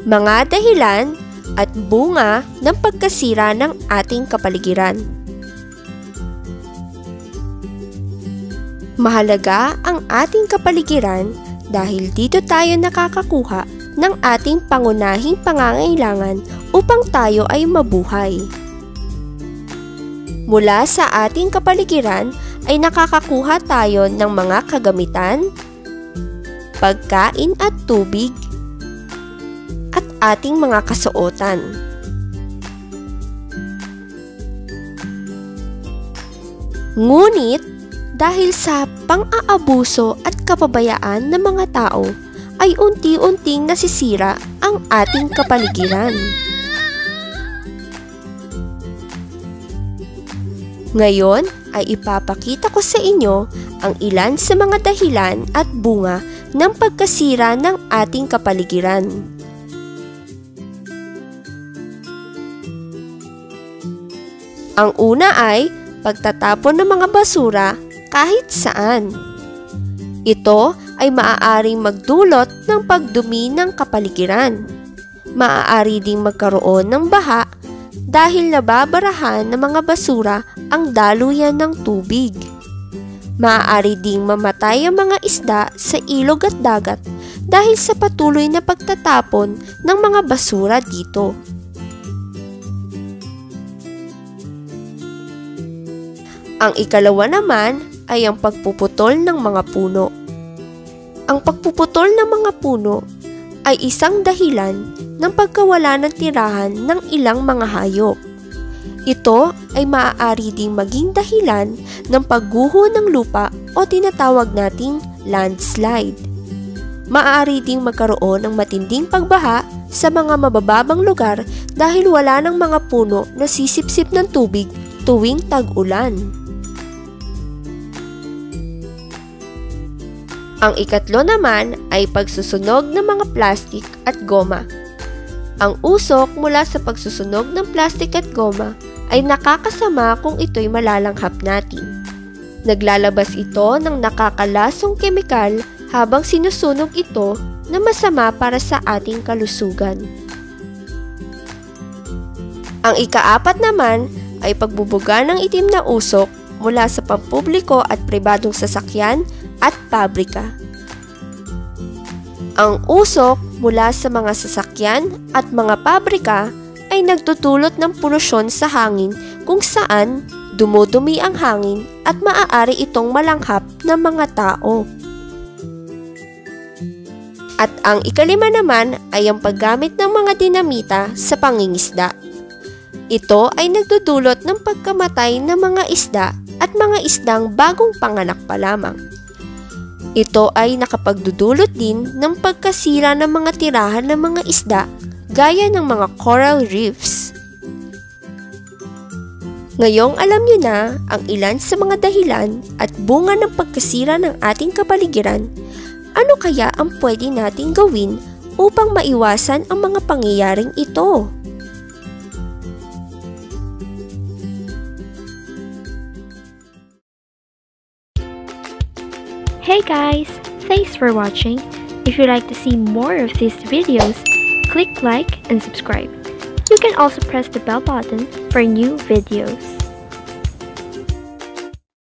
mga dahilan at bunga ng pagkasira ng ating kapaligiran. Mahalaga ang ating kapaligiran dahil dito tayo nakakakuha ng ating pangunahing pangangailangan upang tayo ay mabuhay. Mula sa ating kapaligiran ay nakakakuha tayo ng mga kagamitan, pagkain at tubig, at ating mga kasuotan. Ngunit, dahil sa pang-aabuso at kapabayaan ng mga tao, ay unti-unting nasisira ang ating kapaligiran. Ngayon ay ipapakita ko sa inyo ang ilan sa mga dahilan at bunga ng pagkasira ng ating kapaligiran. Ang una ay pagtatapon ng mga basura kahit saan. Ito ay maaaring magdulot ng pagdumi ng kapaligiran. Maaari ding magkaroon ng baha dahil nababarahan ng mga basura ang daluyan ng tubig. Maaari ding mamatay ang mga isda sa ilog at dagat dahil sa patuloy na pagtatapon ng mga basura dito. Ang ikalawa naman ay ang pagpuputol ng mga puno. Ang pagpuputol ng mga puno ay isang dahilan ng pagkawala ng tirahan ng ilang mga hayop. Ito ay maaari ding maging dahilan ng pagguho ng lupa o tinatawag nating landslide. Maaari ding magkaroon ng matinding pagbaha sa mga mabababang lugar dahil wala ng mga puno na sisipsip ng tubig tuwing tag-ulan. Ang ikatlo naman ay pagsusunog ng mga plastik at goma. Ang usok mula sa pagsusunog ng plastik at goma ay nakakasama kung ito'y malalanghap natin. Naglalabas ito ng nakakalasong kemikal habang sinusunog ito na masama para sa ating kalusugan. Ang ikaapat naman ay pagbubuga ng itim na usok mula sa pampubliko at pribadong sasakyan at pabrika. Ang usok mula sa mga sasakyan at mga pabrika ay nagdudulot ng polusyon sa hangin kung saan dumudumi ang hangin at maaari itong malanghap ng mga tao. At ang ikalima naman ay ang paggamit ng mga dinamita sa pangingisda. Ito ay nagdudulot ng pagkamatay ng mga isda at mga isdang bagong panganak pa lamang. Ito ay nakapagdudulot din ng pagkasira ng mga tirahan ng mga isda gaya ng mga coral reefs. Ngayong alam niyo na ang ilan sa mga dahilan at bunga ng pagkasira ng ating kapaligiran, ano kaya ang pwede nating gawin upang maiwasan ang mga pangyayaring ito? Hey guys! Thanks for watching. If you'd like to see more of these videos, click like and subscribe. You can also press the bell button for new videos.